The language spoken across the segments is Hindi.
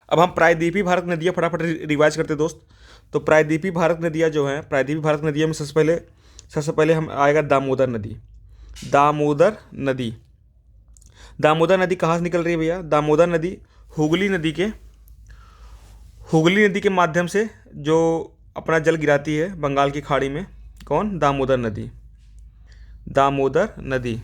अब हम प्रायद्वीपीय भारत नदियाँ फटाफट रिवाइज करते हैं दोस्त। तो प्रायद्वीपीय भारत नदियाँ जो हैं, प्रायद्वीपीय भारत नदियों में सबसे पहले हम आएगा दामोदर नदी। दामोदर नदी, दामोदर नदी कहाँ से निकल रही है भैया? दामोदर नदी हुगली नदी के हुगली नदी के माध्यम से जो अपना जल गिराती है बंगाल की खाड़ी में। कौन? दामोदर नदी। दामोदर नदी।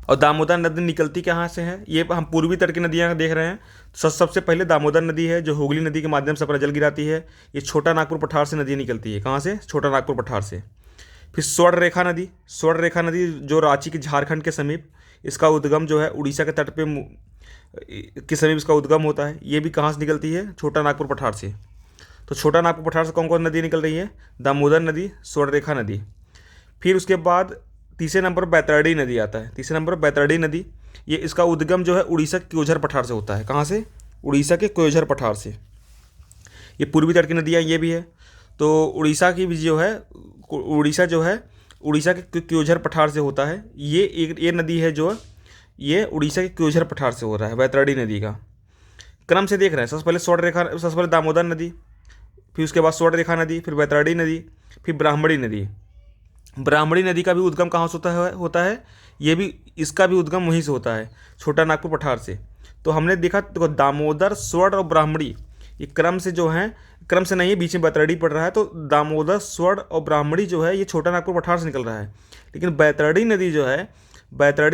और दामोदर नदी निकलती कहाँ से है? ये हम पूर्वी तट की नदियाँ देख रहे हैं। तो सबसे पहले दामोदर नदी है जो हुगली नदी के माध्यम से अपना जल गिराती है। ये छोटा नागपुर पठार से नदी निकलती है। कहाँ से? छोटा नागपुर पठार से। फिर स्वर्ण रेखा नदी, स्वर्ण रेखा नदी जो रांची के झारखंड के समीप, इसका उद्गम जो है उड़ीसा के तट पे के समीप इसका उद्गम होता है। ये भी कहाँ से निकलती है? छोटा नागपुर पठार से। तो छोटा नागपुर पठार से कौन कौन नदी निकल रही है? दामोदर नदी, स्वर्णरेखा नदी। फिर उसके बाद तीसरे नंबर पर बैतरणी नदी आता है। तीसरे नंबर पर बैतरणी नदी, ये इसका उद्गम जो है उड़ीसा के क्योझर पठार से होता है। कहाँ से? उड़ीसा के क्योझर पठार से। ये पूर्वी तट की नदियाँ ये भी है। तो उड़ीसा की भी जो है, उड़ीसा जो है उड़ीसा के क्योझर पठार से होता है। ये नदी है जो ये उड़ीसा के क्योझर पठार से हो रहा है, बैतरणी नदी का। क्रम से देख रहे हैं, सबसे पहले स्वर्णरेखा, सबसे पहले दामोदर नदी, फिर उसके बाद स्वर्णरेखा नदी, फिर बैतरणी नदी, फिर ब्राह्मणी नदी। ब्राह्मणी नदी का भी उद्गम कहाँ से होता है? ये भी, इसका भी उद्गम वहीं से होता है, छोटा नागपुर पठार से। तो हमने देखा, देखो दामोदर, स्वर्ण और ब्राह्मणी, ये क्रम से जो है, क्रम से नहीं है, बीच में बैतरणी पड़ रहा है। तो दामोदर, स्वर्ण और ब्राह्मणी जो है ये छोटा नागपुर पठार से निकल रहा है। लेकिन बैतरणी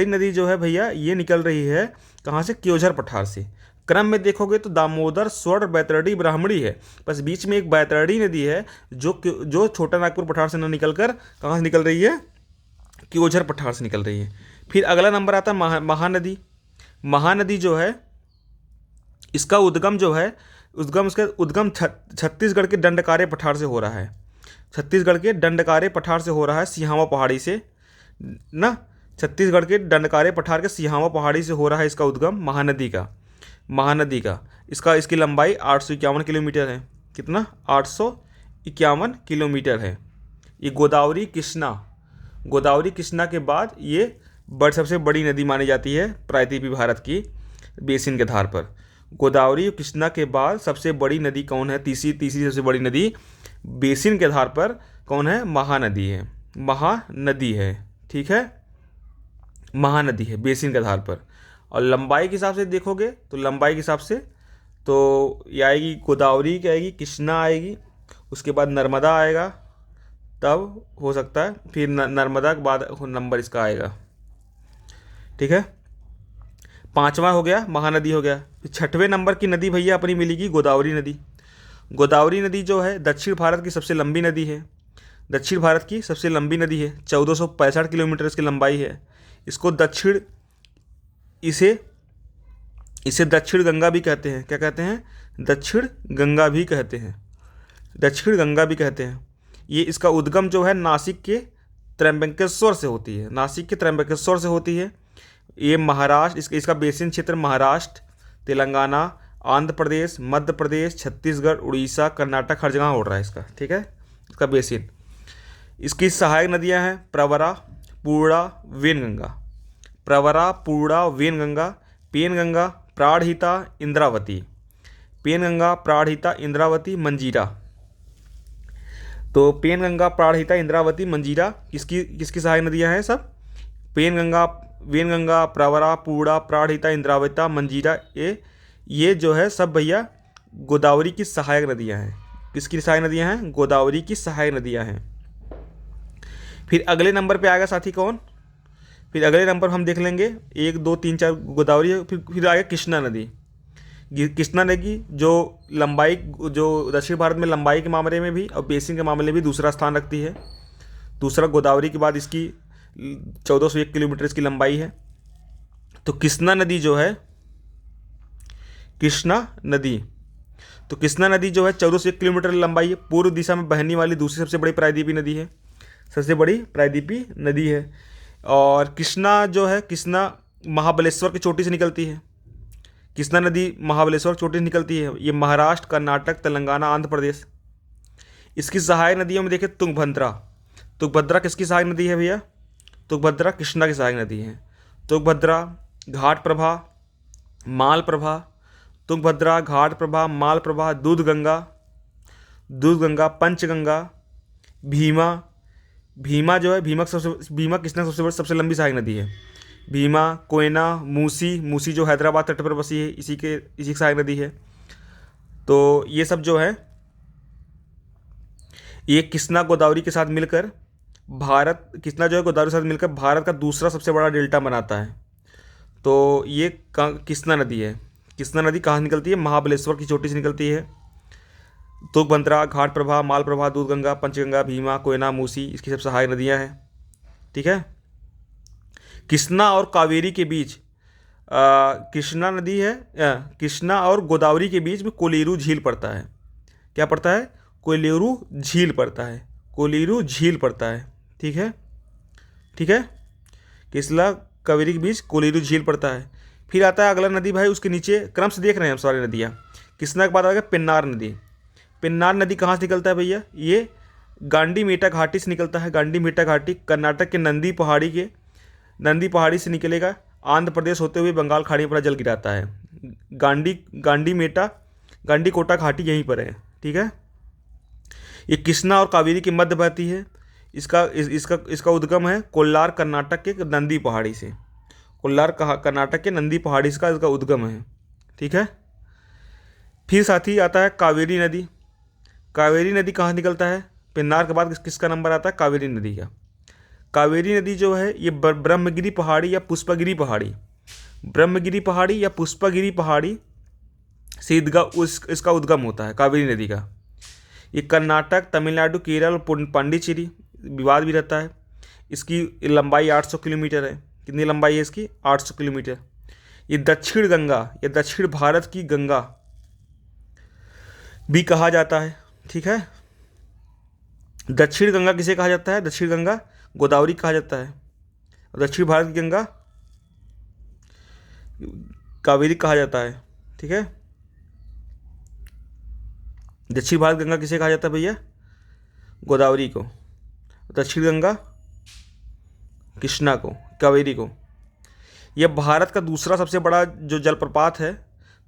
नदी जो है भैया, ये निकल रही है कहाँ से? क्योझर पठार से। क्रम में देखोगे तो दामोदर, स्वर्ण, बैतरणी, ब्राह्मणी है, बस बीच में एक बैतरणी नदी है जो छोटा नागपुर पठार से न निकल कर कहाँ से निकल रही है? क्योझर पठार से निकल रही है। फिर अगला नंबर आता है महानदी। महानदी जो है, इसका उद्गम जो है, उसका उद्गम छत्तीसगढ़ के दंडकारे पठार से हो रहा है। छत्तीसगढ़ के दंडकारे पठार से हो रहा है, सिहावा पहाड़ी से ना। छत्तीसगढ़ के दंडकारे पठार के सिहावा पहाड़ी से हो रहा है इसका उद्गम महानदी का। इसकी लंबाई 851 किलोमीटर है। कितना? 851 किलोमीटर है। ये गोदावरी कृष्णा के बाद ये सबसे बड़ी नदी मानी जाती है प्रायद्वीपीय भारत की बेसिन के आधार पर। गोदावरी और कृष्णा के बाद सबसे बड़ी नदी कौन है? तीसरी सबसे बड़ी नदी बेसिन के आधार पर कौन है? महानदी है। ठीक है, महानदी है बेसिन के आधार पर। और लंबाई के हिसाब से देखोगे तो लंबाई के हिसाब से तो ये आएगी, गोदावरी की आएगी, कृष्णा आएगी, उसके बाद नर्मदा आएगा, तब हो सकता है फिर नर्मदा के बाद नंबर इसका आएगा। ठीक है, पांचवा हो गया, महानदी हो गया। फिर छठवें नंबर की नदी भैया अपनी मिलेगी गोदावरी नदी। गोदावरी नदी जो है दक्षिण भारत की सबसे लंबी नदी है। दक्षिण भारत की सबसे लंबी नदी है, 1465 किलोमीटर इसकी लंबाई है। इसको इसे दक्षिण गंगा भी कहते हैं। क्या कहते हैं? दक्षिण गंगा भी कहते हैं। ये इसका उद्गम जो है नासिक के त्र्यंबकेश्वर से होती है। ये महाराष्ट्र, इसका बेसिन क्षेत्र महाराष्ट्र, तेलंगाना, आंध्र प्रदेश, मध्य प्रदेश, छत्तीसगढ़, उड़ीसा, कर्नाटक, हर जगह हो रहा है इसका। ठीक है, इसका बेसिन। इसकी सहायक नदियां हैं प्रवरा, पूर्णा, वेनगंगा, पेनगंगा, प्राणहिता, इंद्रावती, मंजीरा। तो पेनगंगा, प्राणहिता, इंद्रावती, मंजीरा किसकी सहायक नदियां हैं? सब पेनगंगा, वेनगंगा, प्रवरा, पूर्णा, प्राणहिता, इंद्रावती, मंजीरा, ये जो है सब भैया गोदावरी की सहायक नदियां हैं। किसकी सहायक नदियां हैं? गोदावरी की सहायक नदियां हैं। फिर अगले नंबर पे आएगा साथी कौन? फिर अगले नंबर हम देख लेंगे 1 2 3 4 गोदावरी है। फिर आएगा कृष्णा नदी। कृष्णा नदी जो दक्षिण भारत में लंबाई के मामले में भी और बेसिन के मामले में भी दूसरा स्थान रखती है। दूसरा गोदावरी के बाद इसकी 1401 किलोमीटर इसकी लंबाई है। तो कृष्णा नदी जो है 1401 किलोमीटर लंबाई है। पूर्व दिशा में बहने वाली दूसरी सबसे बड़ी प्रायद्वीपीय नदी है। और कृष्णा महाबलेश्वर की चोटी से निकलती है। कृष्णा नदी महाबलेश्वर की चोटी से निकलती है। ये महाराष्ट्र, कर्नाटक, तेलंगाना, आंध्र प्रदेश। इसकी सहायक नदियों में देखें तुंगभद्रा किसकी सहायक नदी है भैया? तुंगभद्रा कृष्णा की सहायक नदी है। तुंगभद्रा, घाटप्रभा, मालप्रभा, तुंगभद्रा, घाटप्रभा, मालप्रभा, दूधगंगा, पंचगंगा, भीमा। भीमा जो है, भीमा कृष्णा सबसे लंबी सहायक नदी है। भीमा, कोयना, मूसी जो हैदराबाद तट पर बसी है, इसी की सहायक नदी है। तो ये सब जो है, ये कृष्णा गोदावरी के साथ मिलकर कृष्णा जो है गोदावरी के साथ मिलकर भारत का दूसरा सबसे बड़ा डेल्टा बनाता है। तो ये कृष्णा नदी है। कृष्णा नदी कहाँ निकलती है? महाबलेश्वर की चोटी से निकलती है। तुंगभद्रा, घाटप्रभा, मालप्रभा, दूधगंगा, पंचगंगा, भीमा, कोयना, मूसी इसकी सब सहायक नदियाँ हैं। ठीक है। कृष्णा और कावेरी के बीच कृष्णा नदी है, कृष्णा और गोदावरी के बीच में कोलेरू झील पड़ता है। क्या पड़ता है? कोलेरू झील पड़ता है। कोलेरू झील पड़ता है। ठीक है, ठीक है। कृष्णा कावेरी के बीच कोलेरू झील पड़ता है। फिर आता है अगला नदी भाई, उसके नीचे क्रम से देख रहे हैं हम सारी नदियाँ। कृष्णा के बाद आ गया पेन्नार नदी। पेन्नार नदी कहाँ से निकलता है भैया? ये गांडीमेटा घाटी से निकलता है। गांडीमेटा घाटी कर्नाटक के नंदी पहाड़ी से निकलेगा, आंध्र प्रदेश होते हुए बंगाल खाड़ी पर जल गिराता है। गांडीकोटा घाटी यहीं पर है। ठीक है। ये कृष्णा और कावेरी के मध्य बहती है। इसका उद्गम है कोल्लार कर्नाटक के नंदी पहाड़ी से। कोल्लार कर्नाटक के नंदी पहाड़ी से इसका उद्गम है। ठीक है। फिर साथ ही आता है कावेरी नदी। कावेरी नदी कहाँ निकलता है? पेन्नार के बाद किसका नंबर आता है? कावेरी नदी का। कावेरी नदी जो है ये ब्रह्मगिरी पहाड़ी या पुष्पगिरी पहाड़ी से इसका उद्गम होता है कावेरी नदी का। ये कर्नाटक, तमिलनाडु, केरल, पांडिचेरी विवाद भी रहता है। इसकी लंबाई 800 किलोमीटर है। कितनी लंबाई है इसकी? 800 किलोमीटर। ये दक्षिण गंगा या दक्षिण भारत की गंगा भी कहा जाता है। ठीक है। दक्षिण गंगा किसे कहा जाता है? दक्षिण गंगा गोदावरी कहा जाता है। दक्षिण भारत की गंगा कावेरी कहा जाता है। ठीक है। दक्षिण भारत गंगा किसे कहा जाता है भैया? गोदावरी को। दक्षिण गंगा कृष्णा को, कावेरी को। यह भारत का दूसरा सबसे बड़ा जो जलप्रपात है।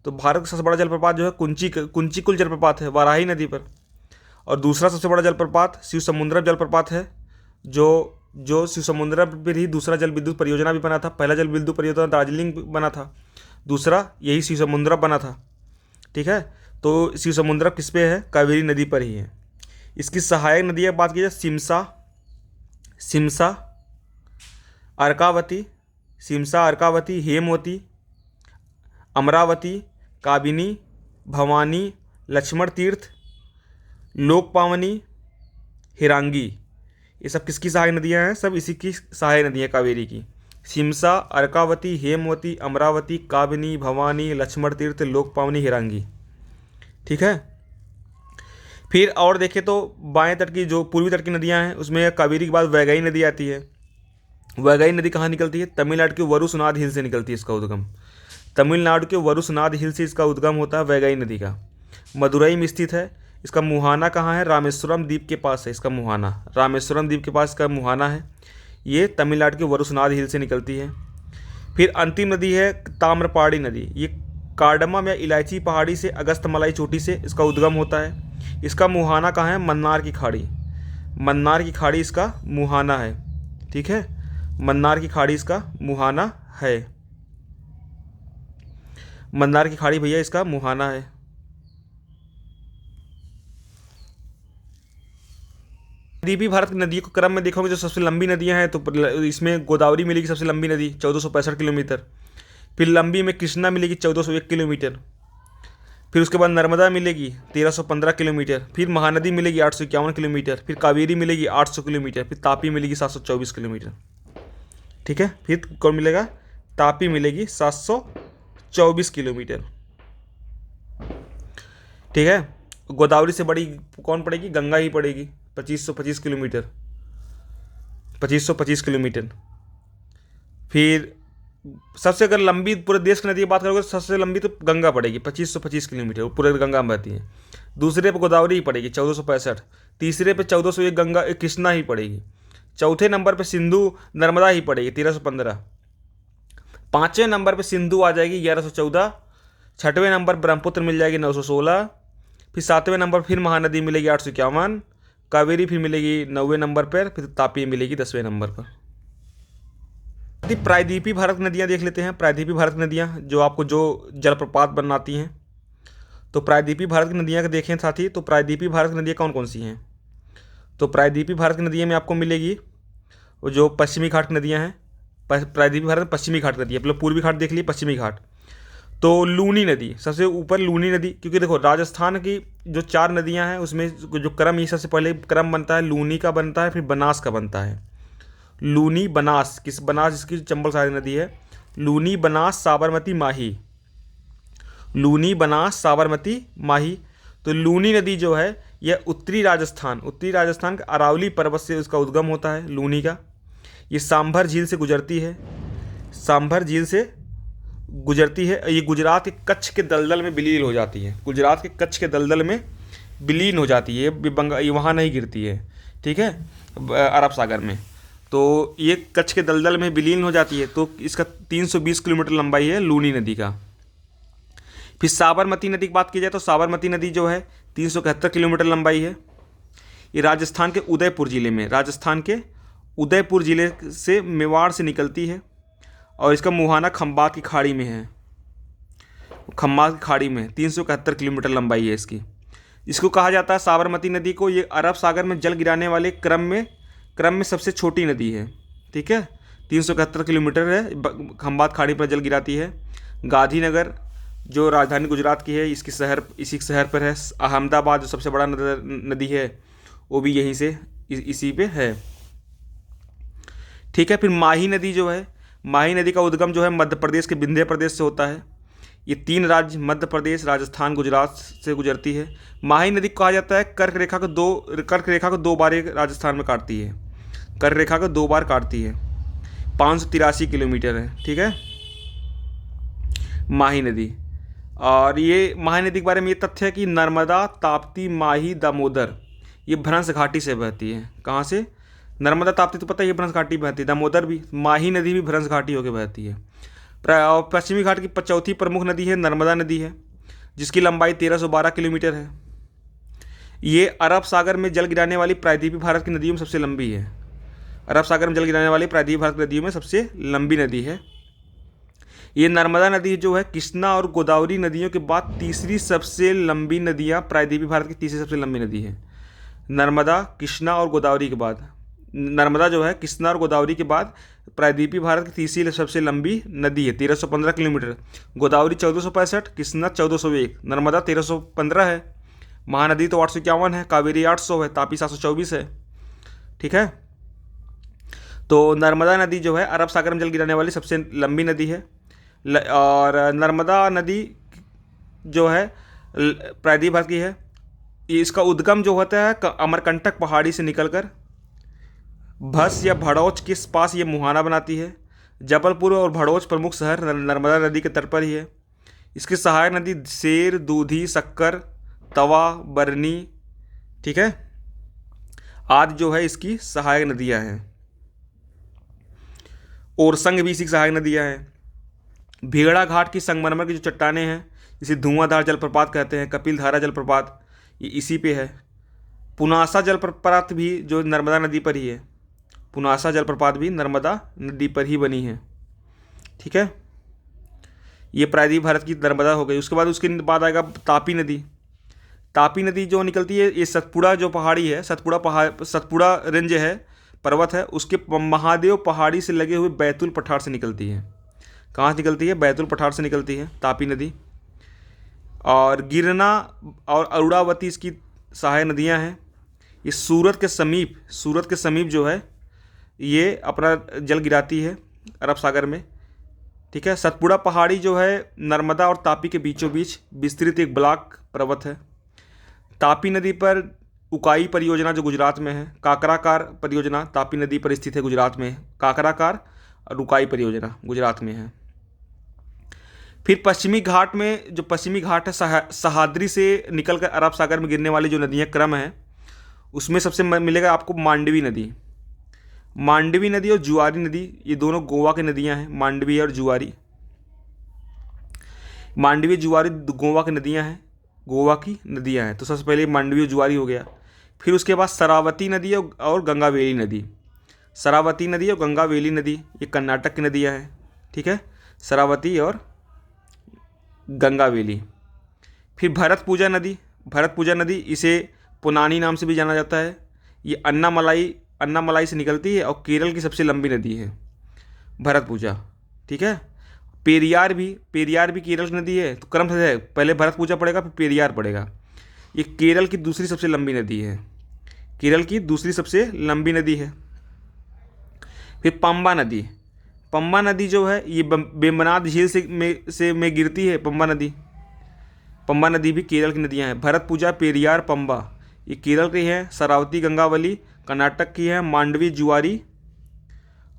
तो भारत का सबसे बड़ा जलप्रपात जो है कुंचिकुल जलप्रपात है वाराही नदी पर। और दूसरा सबसे बड़ा जलप्रपात शिव समुद्रम जलप्रपात है, जो शिव समुद्रम पर ही दूसरा जल विद्युत परियोजना भी बना था। पहला जल विद्युत परियोजना दार्जिलिंग बना था, दूसरा यही शिव समुद्रम बना था। ठीक है। तो शिव समुद्रम किस पे है? कावेरी नदी पर ही है। इसकी सहायक नदी की बात की जाए, सिमसा, अर्कावती, हेमवती, अमरावती, काबिनी, भवानी, लक्ष्मण तीर्थ, लोकपावनी, हिरांगी, ये सब किसकी सहायक नदियाँ हैं? सब इसी की सहायक नदियाँ कावेरी की। सिमसा, अर्कावती, हेमवती, अमरावती, काबिनी, भवानी, लक्ष्मण तीर्थ, लोकपावनी, हिरांगी। ठीक है। फिर और देखें तो बाएं तट की जो पूर्वी तट की नदियाँ हैं उसमें कावेरी के बाद वैगई नदी आती है। वैगई नदी कहाँ निकलती है? तमिलनाडु के वरुसनाद हिल से निकलती है इसका उद्गम। तमिलनाडु के वरुसनाद हिल से इसका उद्गम होता है वैगई नदी का। मदुरई में स्थित है। इसका मुहाना कहाँ है? रामेश्वरम द्वीप के पास है इसका मुहाना। रामेश्वरम द्वीप के पास इसका मुहाना है। ये तमिलनाडु के वरुसनाद हिल से निकलती है। फिर अंतिम नदी है ताम्रपाड़ी नदी। ये कार्डमम या इलायची पहाड़ी से अगस्तमलाई चोटी से इसका उद्गम होता है। इसका मुहाना कहाँ है? मन्नार की खाड़ी इसका मुहाना है। ठीक है। मन्नार की खाड़ी इसका मुहाना है। मन्नार की खाड़ी भैया इसका मुहाना है। प्रायद्वीपीय भारत की नदियों के क्रम में देखोगे जो सबसे लंबी नदियां हैं तो इसमें गोदावरी मिलेगी सबसे लंबी नदी 1465 किलोमीटर। फिर लंबी में कृष्णा मिलेगी 1401 किलोमीटर। फिर उसके बाद नर्मदा मिलेगी 1315 किलोमीटर। फिर महानदी मिलेगी 851 किलोमीटर। फिर कावेरी मिलेगी 800 किलोमीटर। फिर तापी मिलेगी 724 किलोमीटर। ठीक है। फिर कौन मिलेगा? तापी मिलेगी 724 किलोमीटर। ठीक है। गोदावरी से बड़ी कौन पड़ेगी? गंगा ही पड़ेगी 2525 किलोमीटर। 2525 किलोमीटर। फिर सबसे अगर लंबी पूरे देश की नदी की बात करोगे तो सबसे लंबी तो गंगा पड़ेगी 2525 किलोमीटर, पूरे गंगा में बहती है। दूसरे पे गोदावरी ही पड़ेगी 1465। तीसरे पे 1401 गंगा कृष्णा ही पड़ेगी। चौथे नंबर पे सिंधु नर्मदा ही पड़ेगी 1315। पाँचवें नंबर पे सिंधु आ जाएगी 1114। छठवें नंबर ब्रह्मपुत्र मिल जाएगी 916। फिर सातवें नंबर फिर महानदी मिलेगी 851। कावेरी फिर मिलेगी 9वें नंबर पर। फिर तापी मिलेगी 10वें नंबर पर। प्रायद्वीपीय भारत नदियाँ देख लेते हैं। प्रायद्वीपीय भारत नदियाँ जो आपको जो जलप्रपात बनाती हैं। तो प्रायद्वीपीय भारत की नदियाँ का देखें साथी, तो प्रायद्वीपीय भारत की नदियाँ कौन कौन सी हैं। तो प्रायद्वीपीय भारत की नदियों में आपको मिलेगी वो जो पश्चिमी घाट की नदियाँ हैं। प्रायद्वीपीय भारत में पश्चिमी घाट नदी है, मतलब पूर्वी घाट देख लिए, पश्चिमी घाट। तो लूनी नदी सबसे ऊपर, लूनी नदी, क्योंकि देखो राजस्थान की जो 4 नदियाँ हैं उसमें जो क्रम, ये सबसे पहले क्रम बनता है लूनी का बनता है, फिर बनास का बनता है। लूनी बनास, किस बनास, इसकी चंबल सारी नदी है। लूनी बनास साबरमती माही, लूनी बनास साबरमती माही। तो लूनी नदी जो है यह उत्तरी राजस्थान के अरावली पर्वत से उसका उद्गम होता है लूनी का। ये सांभर झील से गुजरती है, सांभर झील से गुजरती है। ये गुजरात के कच्छ के दलदल में विलीन हो जाती है, गुजरात के कच्छ के दलदल में विलीन हो जाती है। ये वहाँ नहीं गिरती है, ठीक है, अरब सागर में। तो ये कच्छ के दलदल में विलीन हो जाती है। तो इसका 320 किलोमीटर लंबाई है लूनी नदी का। फिर साबरमती नदी की बात की जाए तो साबरमती नदी जो है 371 किलोमीटर लंबाई है। ये राजस्थान के उदयपुर ज़िले में, राजस्थान के उदयपुर ज़िले से मेवाड़ से निकलती है और इसका मुहाना खंबात की खाड़ी में है। खंबात की खाड़ी में 371 किलोमीटर लंबाई है इसकी। इसको कहा जाता है साबरमती नदी को, ये अरब सागर में जल गिराने वाले क्रम में सबसे छोटी नदी है, ठीक है। 371 किलोमीटर है, खंबात खाड़ी पर जल गिराती है। गांधीनगर जो राजधानी गुजरात की है, इसी शहर पर है। अहमदाबाद जो सबसे बड़ा नदी है वो भी यहीं से इसी पे है, ठीक है। फिर माही नदी जो है, माही नदी का उद्गम जो है मध्य प्रदेश के विंध्य प्रदेश से होता है। ये 3 राज्य मध्य प्रदेश, राजस्थान, गुजरात से गुजरती है। माही नदी को कहा जाता है कर्क रेखा को 2 बार एक राजस्थान में काटती है, कर्क रेखा को 2 बार काटती है। 583 किलोमीटर है, ठीक है, माही नदी। और ये माही नदी के बारे में ये तथ्य है कि नर्मदा, ताप्ती, माही, दामोदर ये भ्रंश घाटी से बहती है। कहाँ से? नर्मदा, ताप्ती तो पता है ये भ्रंश घाटी बहती है, दामोदर भी, माही नदी भी भ्रंश घाटी होकर बहती है। पश्चिमी घाट की चौथी प्रमुख नदी है नर्मदा नदी है, जिसकी लंबाई 1312 किलोमीटर है। ये अरब सागर में जल गिराने वाली प्रायद्वीपीय भारत की नदियों में सबसे लंबी है। अरब सागर में जल गिराने वाली प्रायद्वीपीय भारत की नदियों में सबसे लंबी नदी है। ये नर्मदा नदी जो है कृष्णा और गोदावरी नदियों के बाद तीसरी सबसे लंबी नदियाँ, प्रायद्वीपीय भारत की तीसरी सबसे लंबी नदी है। नर्मदा, कृष्णा और गोदावरी के बाद, नर्मदा जो है कृष्णा और गोदावरी के बाद प्रायद्वीपीय भारत की तीसरी सबसे लंबी नदी है, 1315 किलोमीटर। गोदावरी 1465, कृष्णा 1401, नर्मदा 1315 है। महानदी तो 851 है, कावेरी 800 है, तापी 724 है, ठीक है। तो नर्मदा नदी जो है अरब सागर में जल गिराने वाली सबसे लंबी नदी है। और नर्मदा नदी जो है प्रायद्वीपीय भारत की है। इसका उद्गम जो होता है अमरकंटक पहाड़ी से निकलकर भस या भड़ौच के पास ये मुहाना बनाती है। जबलपुर और भड़ौच प्रमुख शहर नर्मदा नदी के तट पर ही है। इसकी सहायक नदी सेर, दूधी, शक्कर, तवा, बरनी, ठीक है, आदि जो है इसकी सहायक नदियां हैं। ओरसंग भी इसी की सहायक नदियां हैं। भेड़ा घाट की संगमरमर की जो चट्टानें हैं इसे धुआंधार जलप्रपात कहते हैं। कपिल धारा जलप्रपात ये इसी पे है। पुनासा जलप्रपात भी जो नर्मदा नदी पर ही है, पुनासा जलप्रपात भी नर्मदा नदी पर ही बनी है, ठीक है। ये प्रायद्वीपीय भारत की नर्मदा हो गई। उसके बाद आएगा तापी नदी। तापी नदी जो निकलती है ये सतपुड़ा जो पहाड़ी है, सतपुड़ा रेंज है, पर्वत है, उसके महादेव पहाड़ी से लगे हुए बैतूल पठार से निकलती है। कहाँ से निकलती है? बैतूल पठार से निकलती है तापी नदी। और गिरना और अरुणावती इसकी सहायक नदियाँ हैं। ये सूरत के समीप जो है ये अपना जल गिराती है अरब सागर में, ठीक है। सतपुड़ा पहाड़ी जो है नर्मदा और तापी के बीचों बीच विस्तृत एक ब्लॉक पर्वत है। तापी नदी पर उकाई परियोजना जो गुजरात में है, काकराकार परियोजना तापी नदी पर स्थित है गुजरात में, काकराकार और उकाई परियोजना गुजरात में है। फिर पश्चिमी घाट में, जो पश्चिमी घाट है सहाद्री से निकलकर अरब सागर में गिरने वाली जो नदियाँ क्रम है उसमें सबसे मिलेगा आपको मांडवी नदी और जुआरी नदी, ये दोनों गोवा की नदियाँ हैं, मांडवी और जुआरी। मांडवी जुआरी गोवा की नदियाँ हैं, गोवा की नदियाँ हैं। तो सबसे पहले मांडवी जुआरी हो गया। फिर उसके बाद शरावती नदी और गंगावेली नदी। शरावती नदी और गंगावेली नदी ये कर्नाटक की नदियाँ हैं, ठीक है, शरावती और गंगावेली। फिर भरतपुजा नदी, भरतपुजा नदी इसे पुनानी नाम से भी जाना जाता है। ये अन्नामलाई से निकलती है और केरल की सबसे लंबी नदी है भरतपुजा, ठीक है। पेरियार भी केरल की नदी है। तो क्रम से है, पहले भरतपुजा पड़ेगा फिर पेरियार पड़ेगा। ये केरल की दूसरी सबसे लंबी नदी है, केरल की दूसरी सबसे लंबी नदी है। फिर पंबा नदी, पंबा नदी जो है ये वेम्बनाड झील में गिरती है। पंबा नदी, पंबा नदी भी केरल की नदियां हैं। भरतपुजा, पेरियार, पंबा ये केरल की है। शरावती, गंगावली कर्नाटक की है।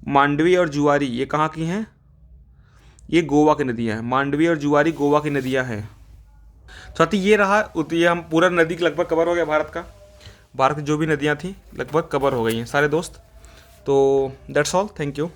मांडवी और जुआरी ये कहाँ की हैं? ये गोवा की नदियां हैं। मांडवी और जुआरी गोवा की नदियां हैं। साथ ही ये रहा, ये हम पूरा नदी लगभग कवर हो गया भारत का। भारत की जो भी नदियाँ थी लगभग कवर हो गई हैं सारे दोस्त। तो दैट्स ऑल, थैंक यू।